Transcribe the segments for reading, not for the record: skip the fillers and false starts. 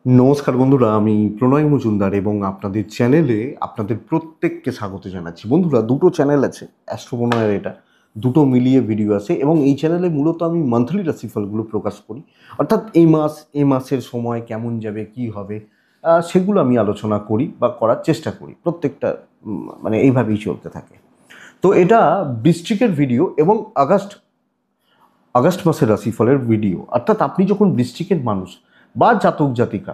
নমস্কার বন্ধুরা, আমি প্রণয় মজুমদার এবং আপনাদের চ্যানেলে আপনাদের প্রত্যেককে স্বাগত জানাচ্ছি। বন্ধুরা, দুটো চ্যানেল আছে, অ্যাস্ট্রো প্রণয়ের এটা দুটো মিলিয়ে ভিডিও আছে এবং এই চ্যানেলে মূলত আমি মান্থলি রাশিফলগুলো প্রকাশ করি। অর্থাৎ এই মাসের সময় কেমন যাবে, কি হবে, সেগুলো আমি আলোচনা করি বা করার চেষ্টা করি। প্রত্যেকটা মানে এইভাবেই চলতে থাকে। তো এটা বৃশ্চিকের ভিডিও এবং আগস্ট আগস্ট মাসের রাশিফলের ভিডিও। অর্থাৎ আপনি যখন বৃশ্চিকের মানুষ বা জাতক জাতিকা,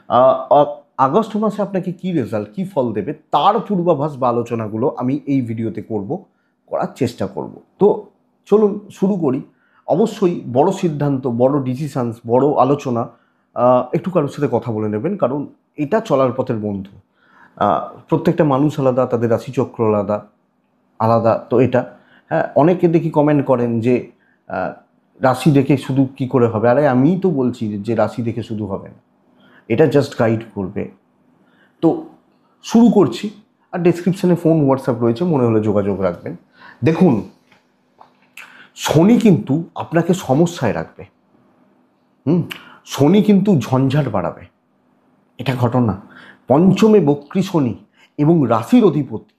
আহ, আ- আগস্ট মাসে আপনাকে কি রেজাল্ট, কি ফল দেবে তার পূর্বাভাস বা আলোচনাগুলো আমি এই ভিডিওতে করার চেষ্টা করব। তো চলুন শুরু করি। অবশ্যই বড় সিদ্ধান্ত, বড় ডিসিশনস, বড় আলোচনা একটু কারোর সাথে কথা বলে নেবেন, কারণ এটা চলার পথের বন্ধু। আহ, প্রত্যেকটা মানুষ আলাদা, তাদের রাশিচক্র আলাদা আলাদা। তো এটা, হ্যাঁ, অনেকে দেখি কমেন্ট করেন যে আহ, রাশি দেখে শুধু কি করে হবে। আরে আমিই তো বলছি যে রাশি দেখে শুধু হবে না, এটা জাস্ট গাইড করবে। তো শুরু করছি। আর ডেসক্রিপশনে ফোন, হোয়াটসঅ্যাপ রয়েছে, মনে হলে যোগাযোগ রাখবেন। দেখুন, শনি কিন্তু আপনাকে সমস্যায় রাখবে। হুম, শনি কিন্তু ঝঞ্ঝাট বাড়াবে, এটা ঘটনা। পঞ্চমে বক্রী শনি এবং রাশির অধিপতি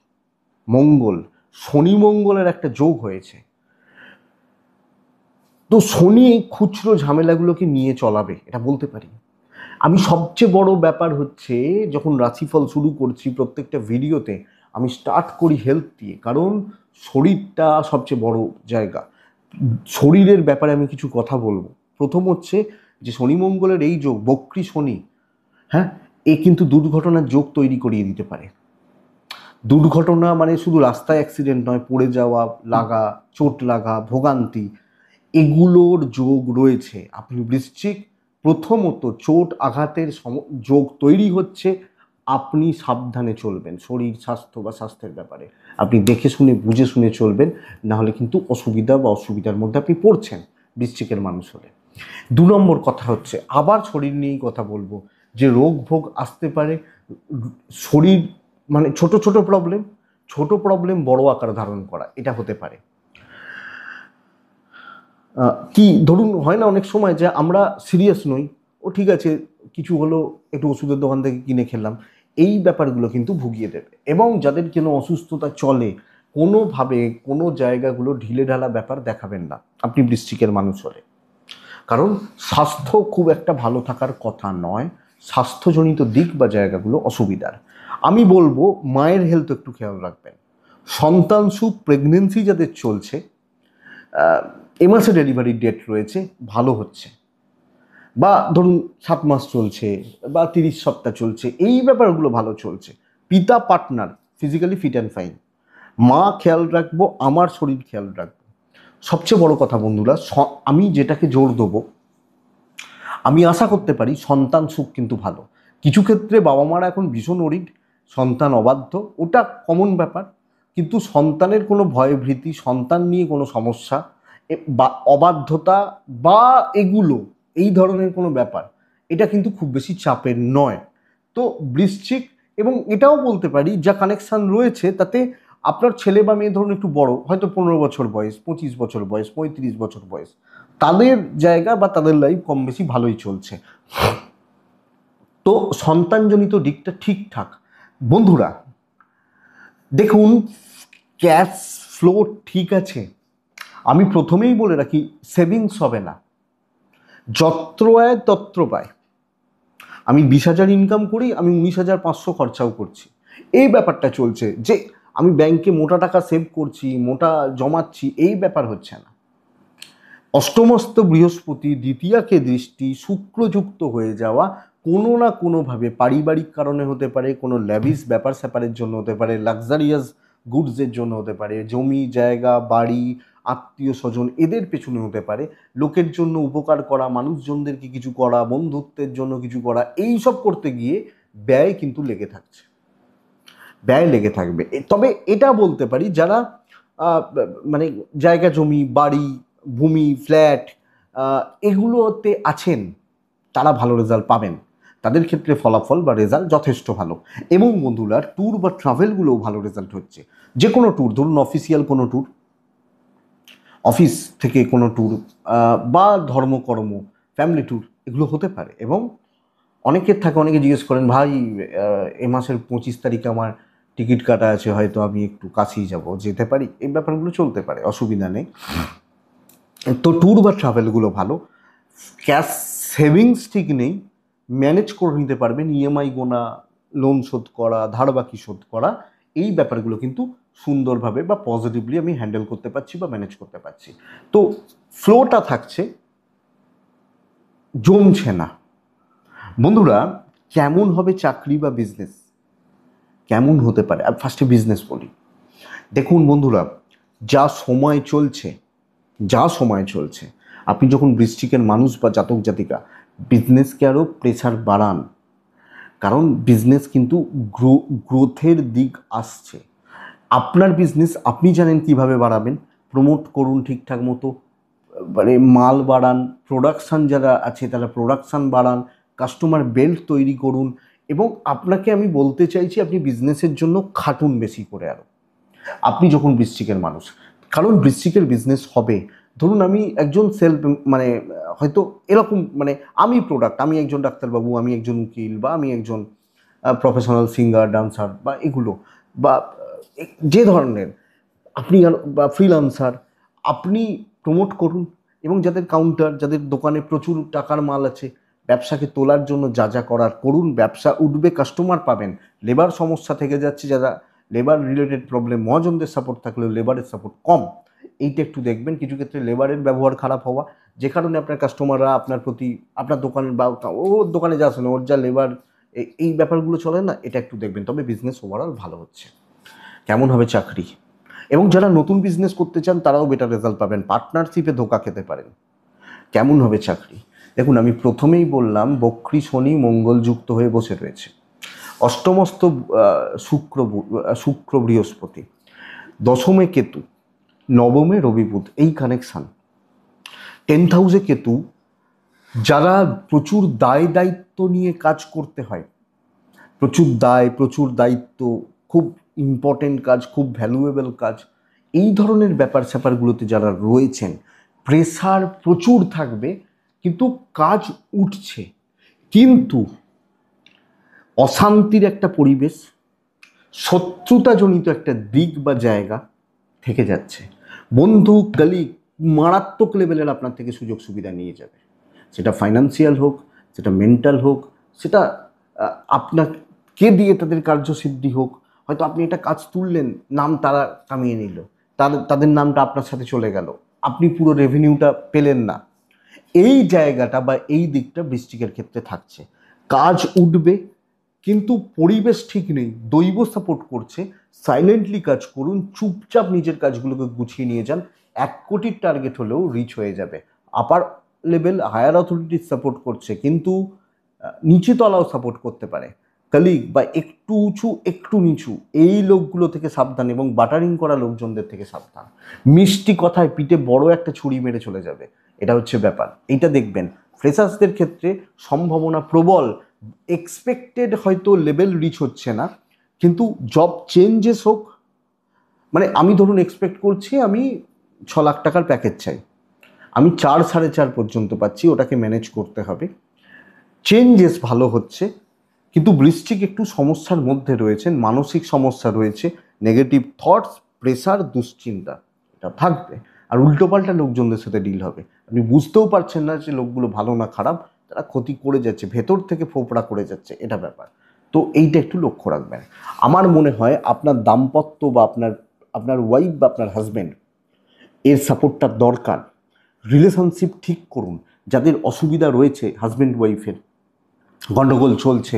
মঙ্গল, শনি মঙ্গলের একটা যোগ হয়েছে। তো শনি এই খুচরো ঝামেলাগুলোকে নিয়ে চলাবে, এটা বলতে পারি। আমি সবচেয়ে বড় ব্যাপার হচ্ছে, যখন রাশিফল শুরু করছি প্রত্যেকটা ভিডিওতে আমি স্টার্ট করি হেলথ দিয়ে, কারণ শরীরটা সবচেয়ে বড় জায়গা। শরীরের ব্যাপারে আমি কিছু কথা বলবো। প্রথম হচ্ছে যে শনি মঙ্গলের এই যোগ, বক্রী শনি, হ্যাঁ, এ কিন্তু দুর্ঘটনার যোগ তৈরি করিয়ে দিতে পারে। দুর্ঘটনা মানে শুধু রাস্তায় অ্যাক্সিডেন্ট নয়, পড়ে যাওয়া, লাগা, চোট লাগা, ভোগান্তি, এগুলোর যোগ রয়েছে। আপনি বৃশ্চিক, প্রথমত চোট আঘাতের যোগ তৈরি হচ্ছে। আপনি সাবধানে চলবেন শরীর স্বাস্থ্য বা স্বাস্থ্যের ব্যাপারে। আপনি দেখে শুনে বুঝে শুনে চলবেন, নাহলে কিন্তু অসুবিধা বা অসুবিধার মধ্যে আপনি পড়ছেন বৃশ্চিকের মানুষ হলে। দু নম্বর কথা হচ্ছে, আবার শরীর নিয়েই কথা বলবো, যে রোগ ভোগ আসতে পারে। শরীর মানে ছোট প্রবলেম বড় আকার ধারণ করা, এটা হতে পারে। কি ধরুন, হয় না অনেক সময় যে আমরা সিরিয়াস নই, ও ঠিক আছে, কিছু হলো, একটু ওষুধের দোকান থেকে কিনে খেলাম, এই ব্যাপারগুলো কিন্তু ভুগিয়ে দেবে। এবং যাদের কোনো অসুস্থতা চলে, কোনোভাবে কোনো জায়গাগুলো ঢিলে ঢালা ব্যাপার দেখাবেন না আপনি বৃশ্চিকের মানুষ হলে। কারণ স্বাস্থ্য খুব একটা ভালো থাকার কথা নয়, স্বাস্থ্যজনিত দিক বা জায়গাগুলো অসুবিধার। আমি বলবো মায়ের হেলথ একটু খেয়াল রাখবেন। সন্তান সুখ, প্রেগনেন্সি যাদের চলছে, এ মাসে ডেলিভারির ডেট রয়েছে, ভালো হচ্ছে। বা ধরুন 7 মাস চলছে বা 30 সপ্তাহ চলছে, এই ব্যাপারগুলো ভালো চলছে। পিতা partner physically fit and fine. মা খেয়াল রাখবো, আমার শরীর খেয়াল রাখবো। সবচেয়ে বড় কথা বন্ধুরা, আমি যেটাকে জোর দেবো, আমি আশা করতে পারি সন্তান সুখ কিন্তু ভালো। কিছু ক্ষেত্রে বাবা মারা এখন ভীষণ অরিড, সন্তান অবাধ্য, ওটা কমন ব্যাপার। কিন্তু সন্তানের কোনো ভয়ভীতি, সন্তান নিয়ে কোনো সমস্যা বা অবাধ্যতা বা এগুলো, এই ধরনের কোনো ব্যাপার, এটা কিন্তু খুব বেশি চাপের নয়। তো বৃশ্চিক, এবং এটাও বলতে পারি যা কানেকশান রয়েছে তাতে, আপনার ছেলে বা মেয়ে ধরুন একটু বড়, হয়তো 15 বছর বয়স, 25 বছর বয়স, 35 বছর বয়স, তাদের জায়গা বা তাদের লাইফ কম বেশি ভালোই চলছে। তো সন্তানজনিত দিকটা ঠিকঠাক। বন্ধুরা দেখুন, ক্যাশ ফ্লো ঠিক আছে। আমি প্রথমেই বলে রাখি, সেভিংস হবে না, যত্র আয় তত্র পায়। আমি 20,000 ইনকাম করি, আমি 19,500 খরচাও করছি, এই ব্যাপারটা চলছে। যে আমি ব্যাংকে মোটা টাকা সেভ করছি, মোটা জমাচ্ছি, এই ব্যাপার হচ্ছে না। অষ্টমস্ত বৃহস্পতি, দ্বিতীয়াকে দৃষ্টি, শুক্রযুক্ত হয়ে যাওয়া, কোনো না কোনোভাবে পারিবারিক কারণে হতে পারে, কোনো ল্যাভিশ ব্যাপার স্যাপারের জন্য হতে পারে, লাক্সারিয়াস গুডসের জন্য হতে পারে, জমি জায়গা বাড়ি, আত্মীয় স্বজন, এদের পেছনে হতে পারে, লোকের জন্য উপকার করা, মানুষজনদেরকে কিছু করা, বন্ধুত্বের জন্য কিছু করা, এই সব করতে গিয়ে ব্যয় কিন্তু লেগে থাকছে, ব্যয় লেগে থাকবে। তবে এটা বলতে পারি, যারা মানে জায়গা জমি বাড়ি ভূমি ফ্ল্যাট এগুলোতে আছেন, তারা ভালো রেজাল্ট পাবেন। তাদের ক্ষেত্রে ফলাফল বা রেজাল্ট যথেষ্ট ভালো। এবং বন্ধুরা, ট্যুর বা ট্রাভেলগুলোও ভালো রেজাল্ট হচ্ছে। যে কোনো ট্যুর, ধরুন অফিসিয়াল কোনো ট্যুর, অফিস থেকে কোনো ট্যুর, বা ধর্মকর্ম, ফ্যামিলি ট্যুর, এগুলো হতে পারে। এবং অনেকের থাকে, অনেকে জিজ্ঞেস করেন ভাই এ মাসের 25 তারিখে আমার টিকিট কাটা আছে, হয়তো আমি একটু কাছেই যাব, যেতে পারি? এই ব্যাপারগুলো চলতে পারে, অসুবিধা নেই। তো ট্যুর বা ট্রাভেলগুলো ভালো। ক্যাশ সেভিংস ঠিক নেই, ম্যানেজ করে নিতে পারবেন, ইএমআই গোনা, লোন শোধ করা, ধার বাকি শোধ করা, এই ব্যাপারগুলো কিন্তু সুন্দরভাবে বা পজিটিভলি আমি হ্যান্ডেল করতে পারছি বা ম্যানেজ করতে পারছি। তো ফ্লোটা থাকছে, জমছে না। বন্ধুরা, কেমন হবে চাকরি বা বিজনেস, কেমন হতে পারে? আর ফার্স্টে বিজনেস বলি। দেখুন বন্ধুরা, যা সময় চলছে, যা সময় চলছে, আপনি যখন বৃশ্চিকের মানুষ বা জাতক জাতিকা, বিজনেসকে আরও প্রেসার বাড়ান। কারণ বিজনেস কিন্তু গ্রোথের দিক আসছে। আপনার বিজনেস আপনি জানেন কিভাবে বাড়াবেন, প্রমোট করুন ঠিকঠাক মতো, মানে মাল বাড়ান, প্রোডাকশান যারা আছে তারা প্রোডাকশান বাড়ান, কাস্টমার বেল্ট তৈরি করুন, এবং আপনাকে আমি বলতে চাইছি আপনি বিজনেসের জন্য খাটুন বেশি করে আরও, আপনি যখন বৃশ্চিকের মানুষ। কারণ বৃশ্চিকের বিজনেস হবে, ধরুন আমি একজন সেলফ, মানে হয়তো এরকম, মানে আমি প্রোডাক্ট, আমি একজন ডাক্তারবাবু, আমি একজন উকিল, বা আমি একজন প্রফেশনাল সিঙ্গার, ডান্সার, বা এগুলো, বা যে ধরনের আপনি, বা ফ্রিল্যান্সার, আপনি প্রমোট করুন। এবং যাদের কাউন্টার, যাদের দোকানে প্রচুর টাকার মাল আছে, ব্যবসাকে তোলার জন্য যা যা করার করুন, ব্যবসা উঠবে, কাস্টমার পাবেন। লেবার সমস্যা থেকে যাচ্ছে, যারা লেবার রিলেটেড প্রবলেম, মহাজনদের সাপোর্ট থাকলেও লেবারের সাপোর্ট কম, এইটা একটু দেখবেন। কিছু ক্ষেত্রে লেবারের ব্যবহার খারাপ হওয়া, যে কারণে আপনার কাস্টমাররা আপনার প্রতি, আপনার দোকানের, বা ওর দোকানে যাচ্ছে না, ওর যা লেবার, এই ব্যাপারগুলো চলে না, এটা একটু দেখবেন। তবে বিজনেস ওভারঅল ভালো হচ্ছে। কেমন হবে চাকরি? এবং যারা নতুন বিজনেস করতে চান তারাও বেটার রেজাল্ট পাবেন, পার্টনারশিপে ধোকা খেতে পারেন। কেমন হবে চাকরি? দেখুন, আমি প্রথমেই বললাম বক্রী শনি মঙ্গল যুক্ত হয়ে বসে রয়েছে, অষ্টমস্ত শুক্র বৃহস্পতি, দশমে কেতু, নবমে রবি বুধ, এই কানেকশান। 10th হাউসে কেতু, যারা প্রচুর দায় দায়িত্ব নিয়ে কাজ করতে হয়, প্রচুর দায়, প্রচুর দায়িত্ব, খুব ইম্পর্টেন্ট কাজ, খুব ভ্যালুয়েবল কাজ, এই ধরনের ব্যাপার স্যাপারগুলোতে যারা রয়েছেন, প্রেসার প্রচুর থাকবে, কিন্তু কাজ উঠছে, কিন্তু অশান্তির একটা পরিবেশ, শত্রুতাজনিত একটা দিক বা জায়গা থেকে যাচ্ছে। বন্ধু, কলিগ মারাত্মক লেভেলের আপনার থেকে সুযোগ সুবিধা নিয়ে যাবে, সেটা ফাইন্যান্সিয়াল হোক, সেটা মেন্টাল হোক, সেটা আপনাকে দিয়ে তাদের কার্যসিদ্ধি হোক। হয়তো আপনি একটা কাজ তুললেন, নাম তারা কামিয়ে নিল, তাদের নামটা আপনার সাথে চলে গেল, আপনি পুরো রেভিনিউটা পেলেন না। এই জায়গাটা বা এই দিকটা বৃশ্চিকের ক্ষেত্রে থাকছে। কাজ উঠবে, কিন্তু পরিবেশ ঠিক নেই, দৈব সাপোর্ট করছে, সাইলেন্টলি কাজ করুন, চুপচাপ নিজের কাজগুলোকে গুছিয়ে নিয়ে যান, 1 কোটির টার্গেট হলেও রিচ হয়ে যাবে। আপার লেভেল হায়ার অথরিটির সাপোর্ট করছে, কিন্তু নিচে তলাও সাপোর্ট করতে পারে, কলিগ বা একটু উঁচু একটু নিচু, এই লোকগুলো থেকে সাবধান, এবং বাটারিং করা লোকজনদের থেকে সাবধান। মিষ্টি কথায় পিঠে বড় একটা ছুরি মেরে চলে যাবে, এটা হচ্ছে ব্যাপার, এইটা দেখবেন। ফ্রেশার্সদের ক্ষেত্রে সম্ভাবনা প্রবল, এক্সপেক্টেড হয়তো লেভেল রিচ হচ্ছে না, কিন্তু জব চেঞ্জেস হোক, মানে আমি ধরুন এক্সপেক্ট করছি আমি 6 লাখ টাকার প্যাকেজ চাই, আমি 4 সাড়ে 4 পর্যন্ত পাচ্ছি, ওটাকে ম্যানেজ করতে হবে। চেঞ্জেস ভালো হচ্ছে, কিন্তু বৃশ্চিক একটু সমস্যার মধ্যে রয়েছেন, মানসিক সমস্যা রয়েছে, নেগেটিভ থটস, প্রেসার, দুশ্চিন্তা, এটা থাকবে। আর উল্টোপাল্টা লোকজনদের সাথে ডিল হবে, আপনি বুঝতেও পারছেন না যে লোকগুলো ভালো না খারাপ, তারা ক্ষতি করে যাচ্ছে, ভেতর থেকে ফোপড়া করে যাচ্ছে, এটা ব্যাপার। তো এইটা একটু লক্ষ্য রাখবেন। আমার মনে হয় আপনার দাম্পত্য বা আপনার ওয়াইফ বা আপনার হাজব্যান্ড, এর সাপোর্টটা দরকার। রিলেশনশিপ ঠিক করুন, যাদের অসুবিধা রয়েছে, হাজব্যান্ড ওয়াইফের গণ্ডগোল চলছে,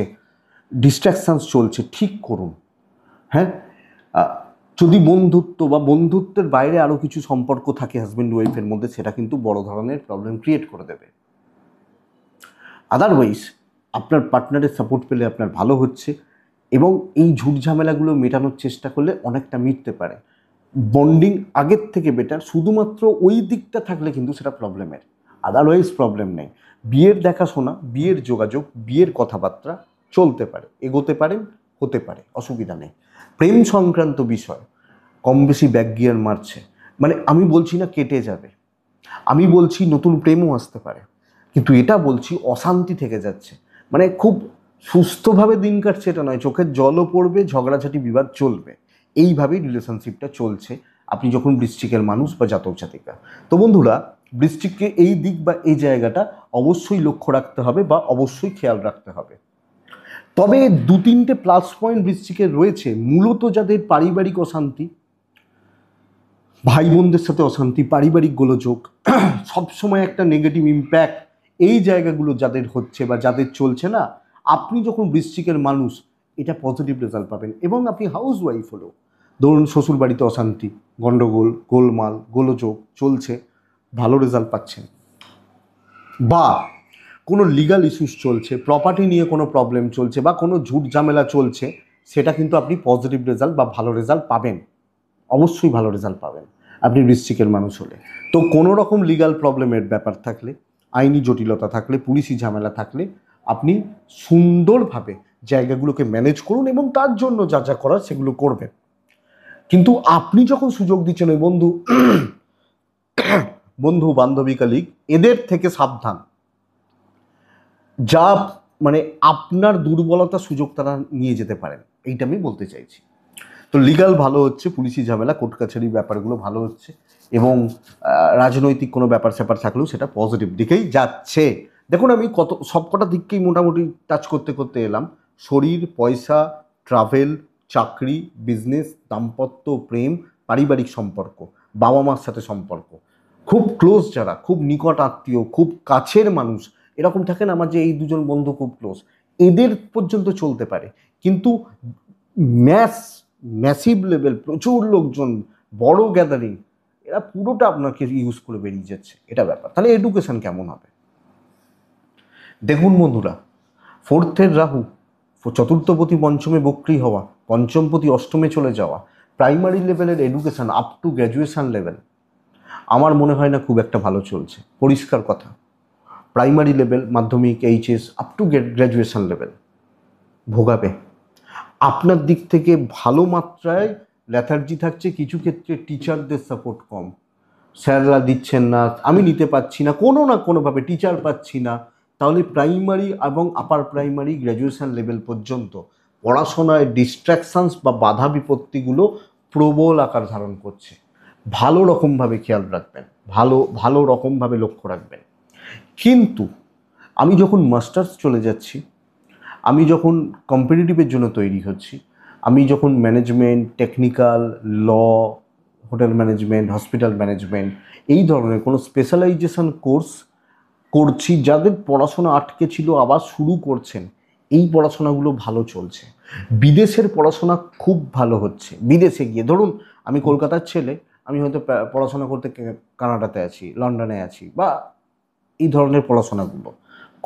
ডিস্ট্র্যাকশানস চলছে, ঠিক করুন। হ্যাঁ, যদি বন্ধুত্ব বা বন্ধুত্বের বাইরে আরও কিছু সম্পর্ক থাকে হাজব্যান্ড ওয়াইফের মধ্যে, সেটা কিন্তু বড় ধরনের প্রবলেম ক্রিয়েট করে দেবে। আদারওয়াইজ আপনার পার্টনারের সাপোর্ট পেলে আপনার ভালো হচ্ছে, এবং এই ঝুট ঝামেলাগুলো মেটানোর চেষ্টা করলে অনেকটা মিটতে পারে। বন্ডিং আগের থেকে বেটার, শুধুমাত্র ওই দিকটা থাকলে কিন্তু সেটা প্রবলেমের, আদারওয়াইজ প্রবলেম নেই। বিয়ের দেখাশোনা, বিয়ের যোগাযোগ, বিয়ের কথাবার্তা চলতে পারে, এগোতে পারেন, হতে পারে, অসুবিধা নেই। প্রেম সংক্রান্ত বিষয় কম বেশি ব্যাক গিয়ার মারছে, মানে আমি বলছি না কেটে যাবে, আমি বলছি নতুন প্রেমও আসতে পারে, কিন্তু এটা বলছি অশান্তি থেকে যাচ্ছে। মানে খুব সুস্থভাবে দিন কাটছে এটা নয়, চোখের জলও পড়বে, ঝগড়াঝাটি বিবাদ চলবে, এইভাবেই রিলেশনশিপটা চলছে আপনি যখন বৃশ্চিকের মানুষ বা জাতক জাতিকা। তো বন্ধুরা, বৃশ্চিককে এই দিক বা এই জায়গাটা অবশ্যই লক্ষ্য রাখতে হবে বা অবশ্যই খেয়াল রাখতে হবে। তবে 2-3টে প্লাস পয়েন্ট বৃশ্চিকের রয়েছে, মূলত যাদের পারিবারিক অশান্তি, ভাই বোনদের সাথে অশান্তি, পারিবারিক গোলযোগ, সবসময় একটা নেগেটিভ ইম্প্যাক্ট, এই জায়গাগুলো যাদের হচ্ছে বা যাদের চলছে না, আপনি যখন বৃশ্চিকের মানুষ এটা পজিটিভ রেজাল্ট পাবেন। এবং আপনি হাউস ওয়াইফ হলো, ধরুন শ্বশুর বাড়িতে অশান্তি, গণ্ডগোল, গোলমাল, গোলযোগ চলছে, ভালো রেজাল্ট পাচ্ছেন। বা কোনো লিগাল ইস্যুস চলছে, প্রপার্টি নিয়ে কোনো প্রবলেম চলছে বা কোনো ঝুট ঝামেলা চলছে, সেটা কিন্তু আপনি পজিটিভ রেজাল্ট বা ভালো রেজাল্ট পাবেন, অবশ্যই ভালো রেজাল্ট পাবেন আপনি বৃশ্চিকের মানুষ হলে। তো কোনো রকম লিগাল প্রবলেমের ব্যাপার থাকলে, আইনি জটিলতা থাকলে, পুলিশি ঝামেলা থাকলে, আপনি সুন্দরভাবে জায়গাগুলোকে ম্যানেজ করুন এবং তার জন্য যা যা করার সেগুলো করবেন। কিন্তু আপনি যখন সুযোগ দিচ্ছেন ওই বন্ধু বান্ধবী কালিগ, এদের থেকে সাবধান, যা মানে আপনার দুর্বলতা সুযোগ তারা নিয়ে যেতে পারেন, এইটা আমি বলতে চাইছি। তো লিগাল ভালো হচ্ছে, পুলিশি ঝামেলা কোর্ট কাছারি ব্যাপারগুলো ভালো হচ্ছে, এবং রাজনৈতিক কোনো ব্যাপার স্যাপার থাকলেও সেটা পজিটিভ দিকেই যাচ্ছে। দেখুন, আমি সবকটা দিককেই মোটামুটি টাচ করতে করতে এলাম। শরীর, পয়সা, ট্রাভেল, চাকরি, বিজনেস, দাম্পত্য, প্রেম, পারিবারিক সম্পর্ক, বাবা মার সাথে সম্পর্ক, খুব ক্লোজ যারা, খুব নিকট আত্মীয়, খুব কাছের মানুষ, এরকম থাকেন আমার যে এই দুজন বন্ধু খুব ক্লোজ, এদের পর্যন্ত চলতে পারে। কিন্তু ম্যাসিভ লেভেল, প্রচুর লোকজন, বড় গ্যাদারিং, এরা পুরোটা আপনাকে ইউজ করে বেরিয়ে যাচ্ছে, এটা ব্যাপার। তাহলে এডুকেশন কেমন হবে? দেখুন বন্ধুরা, ফোর্থের রাহু, চতুর্থপতি পঞ্চমে বক্রী হওয়া, পঞ্চমপতি অষ্টমে চলে যাওয়া, প্রাইমারি লেভেলের education up to graduation level আমার মনে হয় না খুব একটা ভালো চলছে, পরিষ্কার কথা। প্রাইমারি লেভেল, মাধ্যমিক, HS up to graduation level ভোগাবে। আপনার দিক থেকে ভালো মাত্রায় ল্যাথার্জি থাকছে, কিছু ক্ষেত্রে টিচারদের সাপোর্ট কম, স্যাররা দিচ্ছেন না, আমি নিতে পারছি না, কোনো না কোনোভাবে টিচার পাচ্ছি না। তাহলে প্রাইমারি এবং আপার প্রাইমারি, গ্র্যাজুয়েশন লেভেল পর্যন্ত পড়াশোনায় ডিস্ট্র্যাকশনস বা বাধা বিপত্তিগুলো প্রবল আকার ধারণ করছে। ভালো রকমভাবে খেয়াল রাখবেন, ভালো রকমভাবে লক্ষ্য রাখবেন। কিন্তু আমি যখন মাস্টার্স চলে যাচ্ছি, আমি যখন কম্পিটিটিভের জন্য তৈরি হচ্ছি, আমি যখন ম্যানেজমেন্ট, টেকনিক্যাল, ল, হোটেল ম্যানেজমেন্ট, হসপিটাল ম্যানেজমেন্ট, এই ধরনের কোনো স্পেশালাইজেশন কোর্স করছি, যাদের পড়াশোনা আটকে ছিল আবার শুরু করছেন, এই পড়াশোনাগুলো ভালো চলছে। বিদেশের পড়াশোনা খুব ভালো হচ্ছে। বিদেশে গিয়ে, ধরুন আমি কলকাতার ছেলে, আমি হয়তো পড়াশোনা করতে কানাডাতে আছি, লন্ডনে আছি, বা এই ধরনের পড়াশোনাগুলো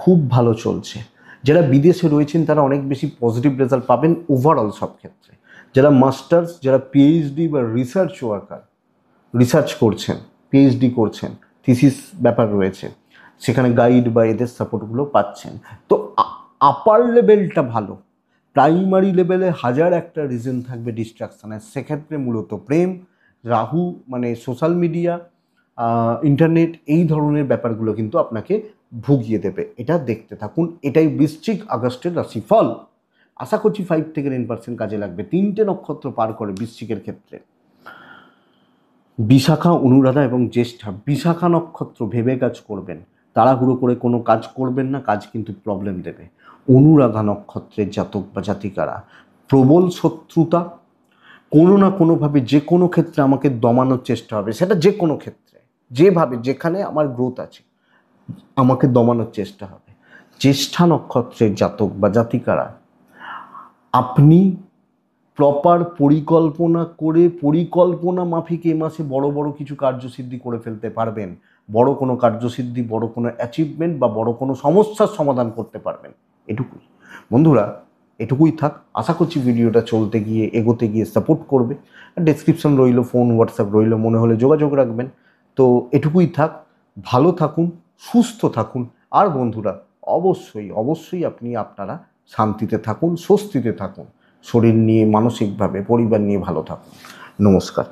খুব ভালো চলছে। যারা বিদেশে রয়েছেন তারা অনেক বেশি পজিটিভ রেজাল্ট পাবেন ওভারঅল সব ক্ষেত্রে। যারা মাস্টার্স, যারা পিএইচডি বা রিসার্চ ওয়ার্কার, রিসার্চ করছেন, পিএইচডি করছেন, থিসিস ব্যাপার রয়েছে, সেখানে গাইড বা এদের সাপোর্টগুলো পাচ্ছেন। তো আপার লেভেলটা ভালো, প্রাইমারি লেভেলে হাজার একটা রিজন থাকবে ডিস্ট্রাকশানের, সেক্ষেত্রে মূলত প্রেম, রাহু মানে সোশ্যাল মিডিয়া, ইন্টারনেট, এই ধরনের ব্যাপারগুলো কিন্তু আপনাকে ভুগিয়ে দেবে। এটা দেখতে থাকুন। এটাই বৃশ্চিক আগস্টের রাশিফল। আশা করছি 5-10% কাজে লাগবে। 3টে নক্ষত্র পার করে বৃশ্চিকের ক্ষেত্রে, বিশাখা, অনুরাধা এবং জ্যেষ্ঠা। বিশাখা নক্ষত্র ভেবে কাজ করবেন, তাড়াহুড়ো করে কোনো কাজ করবেন না, কাজ কিন্তু প্রবলেম দেবে। অনুরাধা নক্ষত্রের জাতক বা জাতিকারা, প্রবল শত্রুতা, কোনো না কোনোভাবে যে কোনো ক্ষেত্রে আমাকে দমানোর চেষ্টা হবে, সেটা যে কোনো ক্ষেত্রে, যেভাবে যেখানে আমার গ্রোথ আছে আমাকে দমানোর চেষ্টা হবে। জ্যেষ্ঠা নক্ষত্রের জাতক বা জাতিকারা, আপনি প্রপার পরিকল্পনা করে পরিকল্পনা মাফিক এ মাসে বড় বড় কিছু কার্যসিদ্ধি করে ফেলতে পারবেন। বড় কোনো কার্যসিদ্ধি, বড় কোনো অ্যাচিভমেন্ট বা বড় কোনো সমস্যার সমাধান করতে পারবেন। এটুকুই বন্ধুরা, এটুকুই থাক। আশা করছি ভিডিওটা চলতে গিয়ে, এগোতে গিয়ে সাপোর্ট করবে। ডেসক্রিপশন রইল, ফোন হোয়াটসঅ্যাপ রইল, মনে হলে যোগাযোগ রাখবেন। তো এটুকুই থাক। ভালো থাকুন, সুস্থ থাকুন। আর বন্ধুরা, অবশ্যই আপনারা শান্তিতে থাকুন, স্বস্তিতে থাকুন। শরীর নিয়ে, মানসিকভাবে, পরিবার নিয়ে ভালো থাকুন। নমস্কার।